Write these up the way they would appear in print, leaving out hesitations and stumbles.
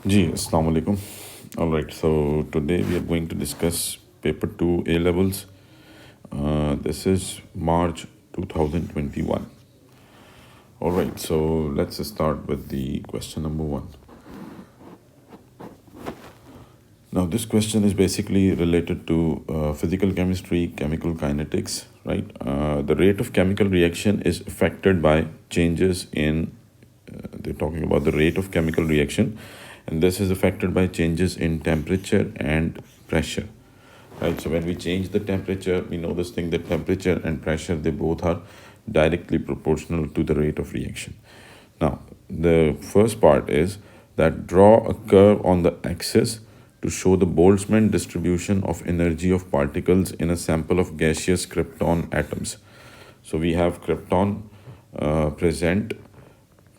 Ji, Assalamu alaikum. All right, so today we are going to discuss paper 2 A levels. This is March 2021. All right, so let's start with the question number 1. Now, this question is basically related to physical chemistry, chemical kinetics, right? The rate of chemical reaction is affected by changes in, they're talking about the rate of chemical reaction, and this is affected by changes in temperature and pressure, right? So when we change the temperature, we know this thing that temperature and pressure, they both are directly proportional to the rate of reaction. Now, the first part is that draw a curve on the axis to show the Boltzmann distribution of energy of particles in a sample of gaseous krypton atoms. So we have krypton present,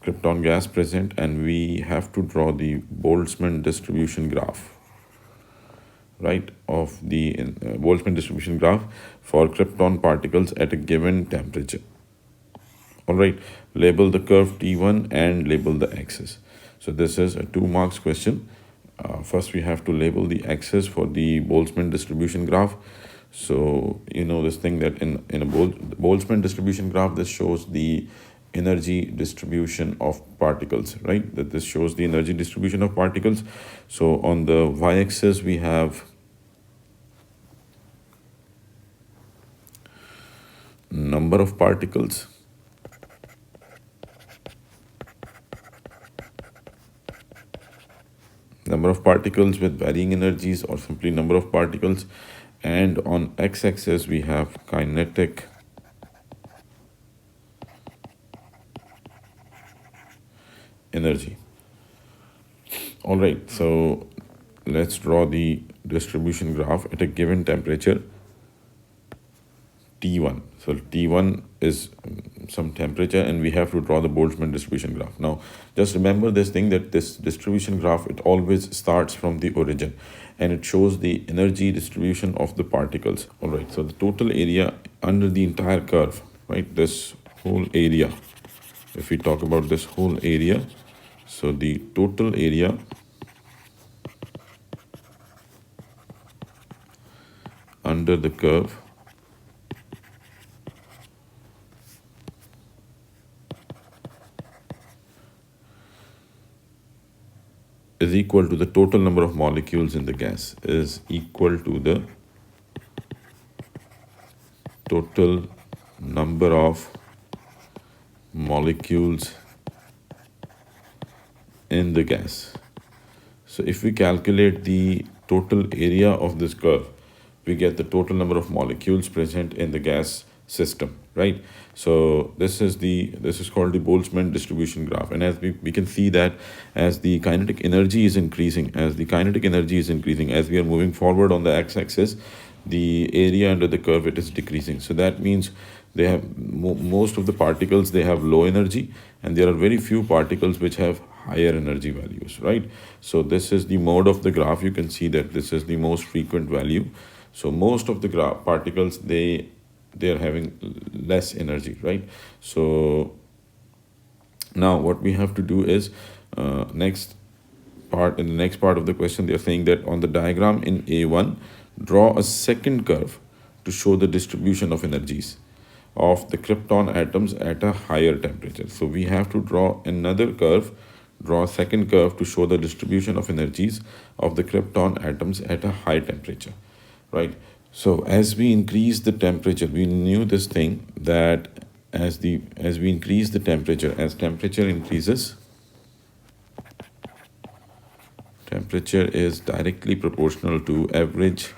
krypton gas present, and we have to draw the Boltzmann distribution graph, right, of the Boltzmann distribution graph for krypton particles at a given temperature. All right, label the curve T1 and label the axis. So this is a 2 marks question. First, we have to label the axis for the Boltzmann distribution graph. So you know this thing that in a Boltzmann distribution graph, this shows the energy distribution of particles, right? That this shows the energy distribution of particles. So on the y-axis, we have number of particles. Number of particles with varying energies, or simply number of particles. And on x-axis, we have kinetic energy. All right, so let's draw the distribution graph at a given temperature T1. So T1 is some temperature, and we have to draw the Boltzmann distribution graph. Now, just remember this thing that this distribution graph, it always starts from the origin, and it shows the energy distribution of the particles. All right, so the total area under the entire curve, right, this whole area, if we talk about this whole area, so the total area under the curve is equal to the total number of molecules in the gas, is equal to the total number of molecules in the gas. So if we calculate the total area of this curve, we get the total number of molecules present in the gas system, right? So this is called the Boltzmann distribution graph. And as we can see that as the kinetic energy is increasing, as we are moving forward on the x-axis, the area under the curve, it is decreasing. So that means they have most of the particles, they have low energy, and there are very few particles which have higher energy values, right? So this is the mode of the graph. You can see that this is the most frequent value. So most of the particles, they are having less energy, right? So now what we have to do is in the next part of the question, they're saying that on the diagram in A1, draw a second curve to show the distribution of energies of the krypton atoms at a higher temperature. So we have to draw another curve, draw a second curve to show the distribution of energies of the krypton atoms at a high temperature, right? So as we increase the temperature, we knew this thing that as we increase the temperature, as temperature increases, temperature is directly proportional to average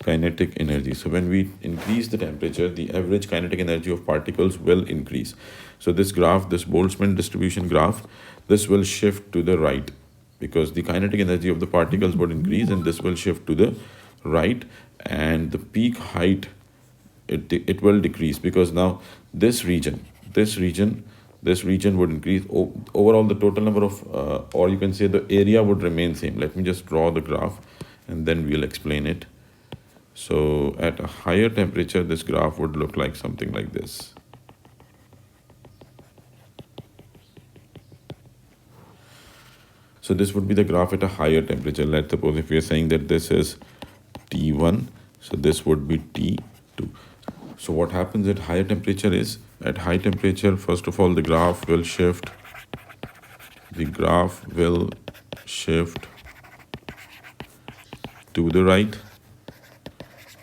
kinetic energy. So when we increase the temperature, the average kinetic energy of particles will increase. So this graph, this Boltzmann distribution graph, this will shift to the right because the kinetic energy of the particles would increase, and this will shift to the right, and the peak height, it will decrease because now this region would increase. Overall, the total number of, or you can say the area would remain same. Let me just draw the graph and then we'll explain it. So at a higher temperature, this graph would look like something like this. So So this would be the graph at a higher temperature. Let's suppose if we are saying that this is T1, so this would be T2. So what happens at higher temperature is, at high temperature, first of all, the graph will shift. The graph will shift to the right,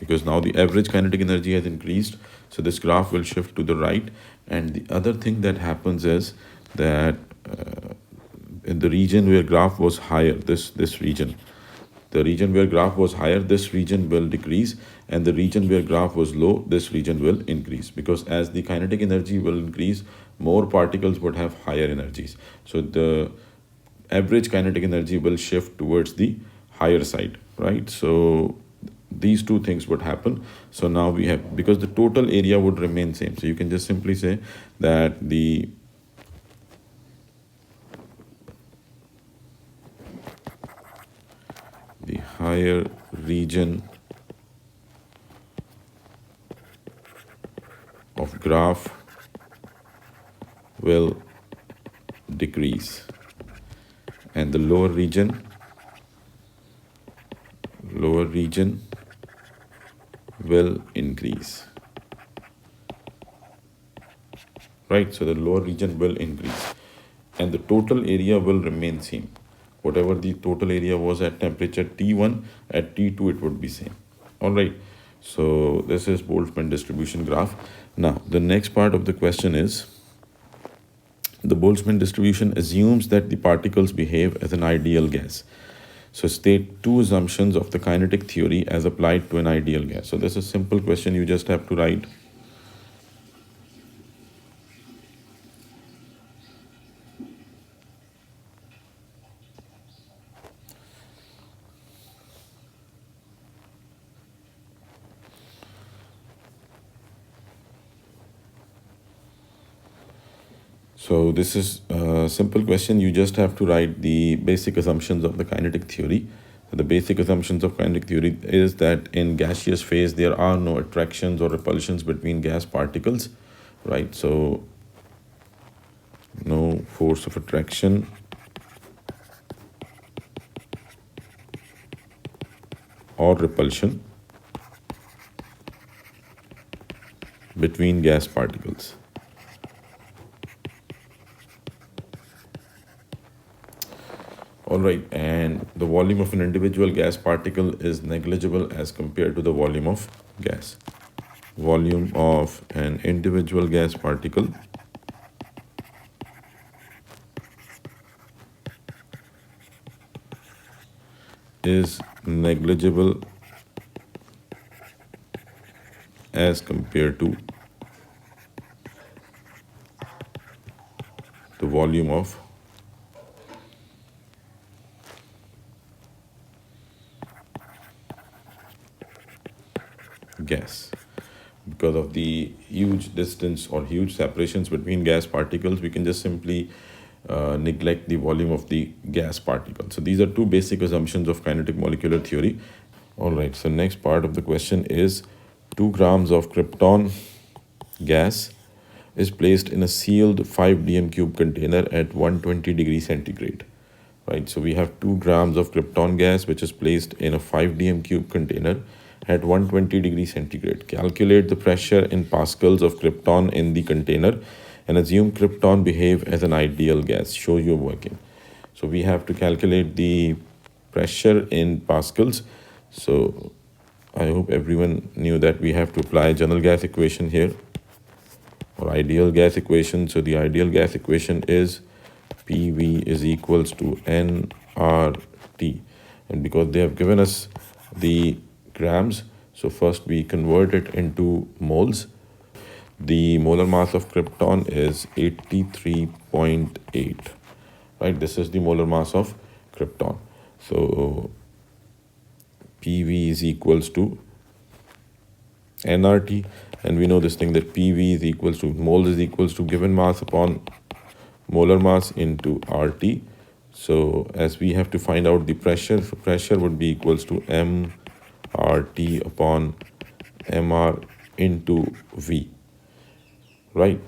because now the average kinetic energy has increased. So this graph will shift to the right. And the other thing that happens is that in the region where graph was higher, this region, the region where graph was higher, this region will decrease, and the region where graph was low, this region will increase, because as the kinetic energy will increase, more particles would have higher energies. So the average kinetic energy will shift towards the higher side, right? So these two things would happen. So now we have, because the total area would remain same, so you can just simply say that the higher region of graph will decrease, and the lower region will increase, right? So the lower region will increase, and the total area will remain same. Whatever the total area was at temperature T1, at T2 it would be same. All right. So this is Boltzmann distribution graph. Now the next part of the question is, the Boltzmann distribution assumes that the particles behave as an ideal gas. So state two assumptions of the kinetic theory as applied to an ideal gas. So this is a simple question, you just have to write. So this is a simple question. You just have to write the basic assumptions of the kinetic theory. So the basic assumptions of kinetic theory is that in gaseous phase, there are no attractions or repulsions between gas particles, right? So no force of attraction or repulsion between gas particles. All right, and the volume of an individual gas particle is negligible as compared to the volume of gas. Volume of an individual gas particle is negligible as compared to the volume of gas. Because of the huge distance or huge separations between gas particles, we can just simply neglect the volume of the gas particle. So these are two basic assumptions of kinetic molecular theory. All right, so next part of the question is 2 grams of krypton gas is placed in a sealed 5 dm cube container at 120 degrees centigrade. Right, so we have 2 grams of krypton gas which is placed in a 5 dm cube container at 120 degrees centigrade. Calculate the pressure in pascals of krypton in the container and assume krypton behave as an ideal gas. Show your working. So we have to calculate the pressure in pascals. So I hope everyone knew that we have to apply general gas equation here, or ideal gas equation. So the ideal gas equation is PV is equals to nRT. And because they have given us the grams, so first we convert it into moles. The molar mass of krypton is 83.8, right? This is the molar mass of krypton. So PV is equals to nRT, and we know this thing that PV is equals to, moles is equals to given mass upon molar mass into RT. So as we have to find out the pressure, so pressure would be equals to mRT upon mR into V. Right,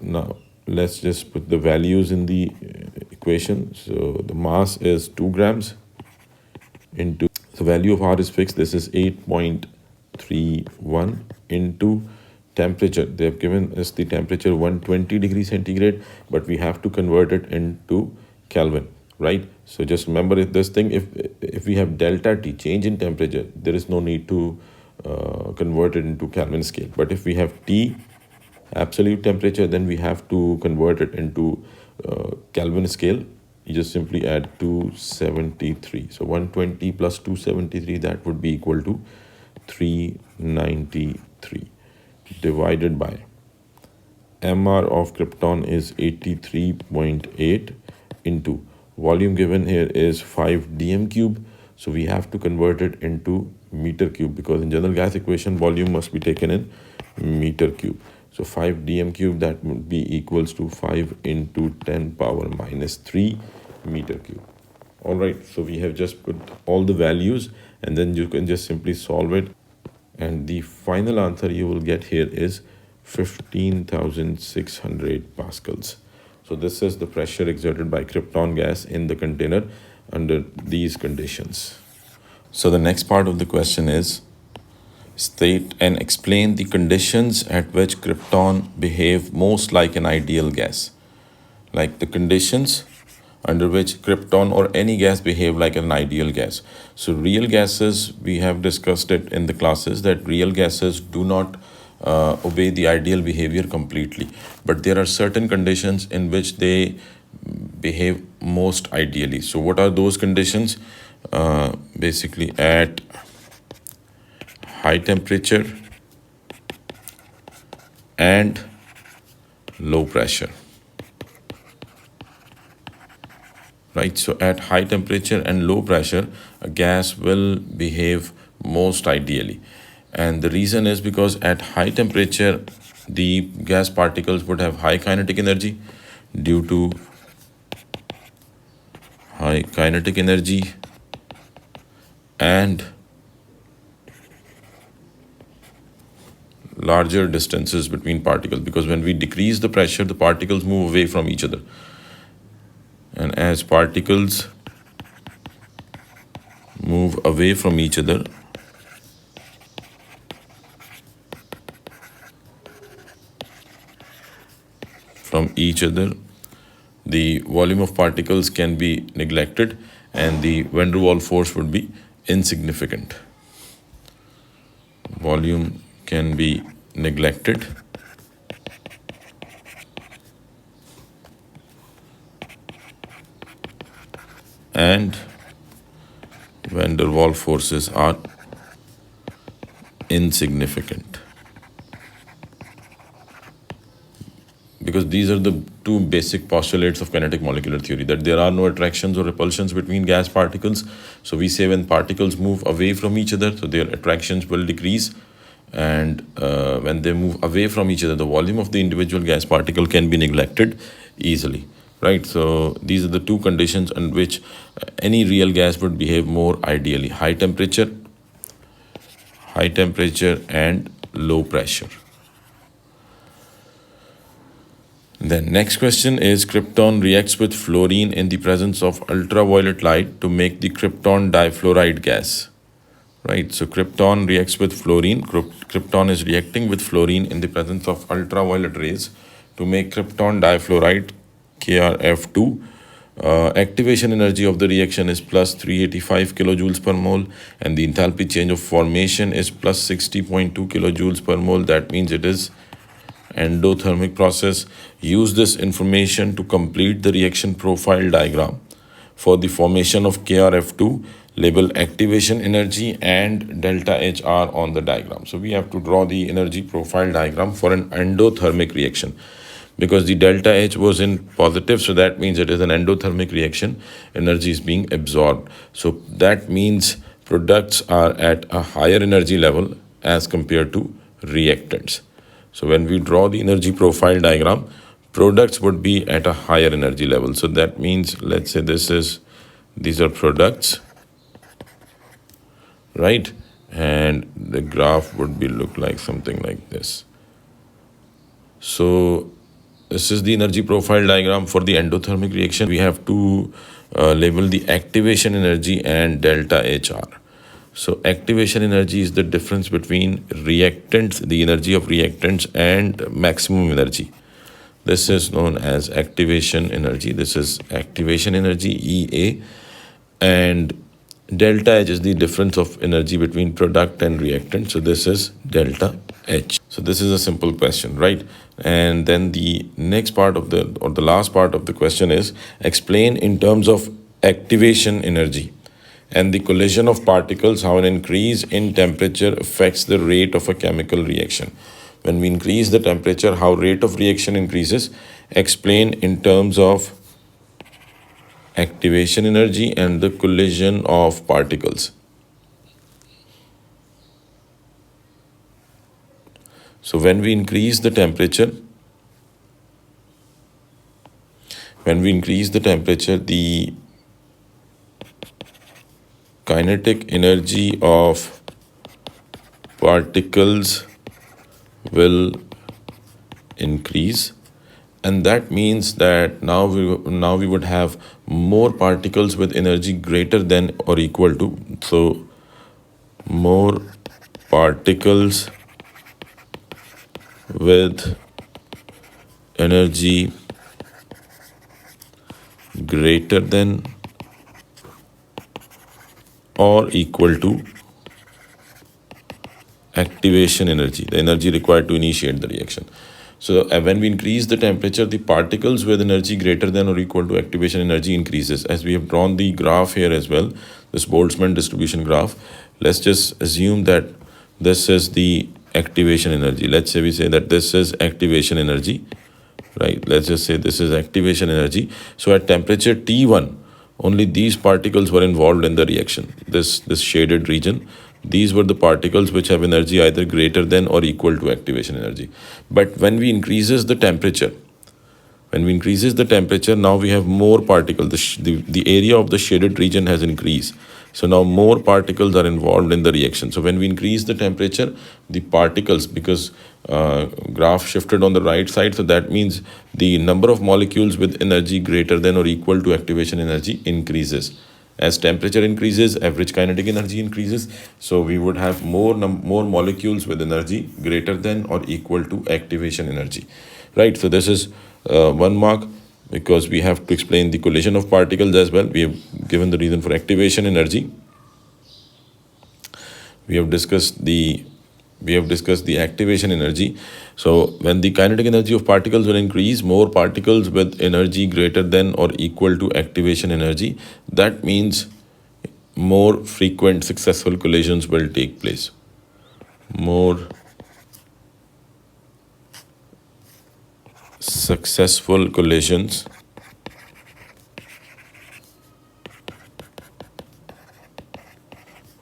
now let's just put the values in the equation. So the mass is 2 grams into the value of R is fixed. This is 8.31 into temperature. They have given us the temperature 120 degrees centigrade, but we have to convert it into Kelvin, right? So just remember this thing, if we have delta T, change in temperature, there is no need to convert it into Kelvin scale. But if we have T, absolute temperature, then we have to convert it into Kelvin scale. You just simply add 273. So 120 plus 273, that would be equal to 393 divided by MR of krypton is 83.8 into volume given here is 5 dm cube. So we have to convert it into meter cube, because in general gas equation volume must be taken in meter cube. So 5 dm cube, that would be equals to 5 into 10 power minus 3 meter cube. All right, so we have just put all the values and then you can just simply solve it. And the final answer you will get here is 15,600 pascals. So this is the pressure exerted by krypton gas in the container under these conditions. So the next part of the question is, state and explain the conditions at which krypton behave most like an ideal gas. Like the conditions under which krypton or any gas behave like an ideal gas. So real gases, we have discussed it in the classes that real gases do not obey the ideal behavior completely. But there are certain conditions in which they behave most ideally. So what are those conditions? Basically at high temperature and low pressure. Right, so at high temperature and low pressure, a gas will behave most ideally. And the reason is because at high temperature, the gas particles would have high kinetic energy due to high kinetic energy and larger distances between particles, because when we decrease the pressure, the particles move away from each other. And as particles move away from each other, the volume of particles can be neglected and the van der Waals force would be insignificant. Volume can be neglected and van der Waals forces are insignificant. Because these are the two basic postulates of kinetic molecular theory, that there are no attractions or repulsions between gas particles. So we say when particles move away from each other, so their attractions will decrease. And when they move away from each other, the volume of the individual gas particle can be neglected easily. Right, so these are the two conditions in which any real gas would behave more ideally: high temperature and low pressure. Then next question is, krypton reacts with fluorine in the presence of ultraviolet light to make the krypton difluoride gas. Right, so krypton reacts with fluorine. Krypton is reacting with fluorine in the presence of ultraviolet rays to make krypton difluoride, KrF2. Activation energy of the reaction is plus 385 kilojoules per mole, and the enthalpy change of formation is plus 60.2 kilojoules per mole. That means it is endothermic process. Use this information to complete the reaction profile diagram. For the formation of KrF2, label activation energy and delta HR on the diagram. So we have to draw the energy profile diagram for an endothermic reaction, because the delta H was in positive, so that means it is an endothermic reaction. Energy is being absorbed. So that means products are at a higher energy level as compared to reactants. So when we draw the energy profile diagram, products would be at a higher energy level. So that means, let's say these are products, right? And the graph would be look like something like this. So This is the energy profile diagram for the endothermic reaction. We have to label the activation energy and delta HR. So activation energy is the difference between reactants, the energy of reactants, and maximum energy. This is known as activation energy. This is activation energy, EA. And delta H is the difference of energy between product and reactant. So this is delta H. So this is a simple question, right? And then the next part of the, or the last part of the question is, explain in terms of activation energy and the collision of particles how an increase in temperature affects the rate of a chemical reaction. When we increase the temperature, how rate of reaction increases. Explain in terms of activation energy and the collision of particles. So when we increase the temperature, the kinetic energy of particles will increase, and that means that now we would have more particles with energy greater than or equal to. So more particles with energy greater than or equal to activation energy, the energy required to initiate the reaction. So when we increase the temperature, the particles with energy greater than or equal to activation energy increases. As we have drawn the graph here as well, this Boltzmann distribution graph, let's just assume that this is the activation energy. Let's say we say that this is activation energy, right? Let's just say this is activation energy. So at temperature T1, only these particles were involved in the reaction. This shaded region, these were the particles which have energy either greater than or equal to activation energy. But when we increases the temperature, now we have more particles. The area of the shaded region has increased. So now more particles are involved in the reaction. So when we increase the temperature, the particles, because graph shifted on the right side, so that means the number of molecules with energy greater than or equal to activation energy increases. As temperature increases, average kinetic energy increases. So we would have more molecules with energy greater than or equal to activation energy, right? So this is 1 mark, because we have to explain the collision of particles as well. We have given the reason for activation energy. We have discussed the activation energy. So when the kinetic energy of particles will increase, more particles with energy greater than or equal to activation energy, that means more frequent successful collisions will take place. More successful collisions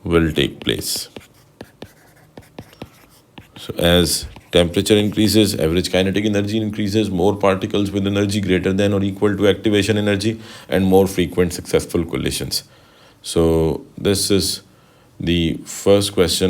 will take place. So as temperature increases, average kinetic energy increases, more particles with energy greater than or equal to activation energy, and more frequent successful collisions. So this is the first question.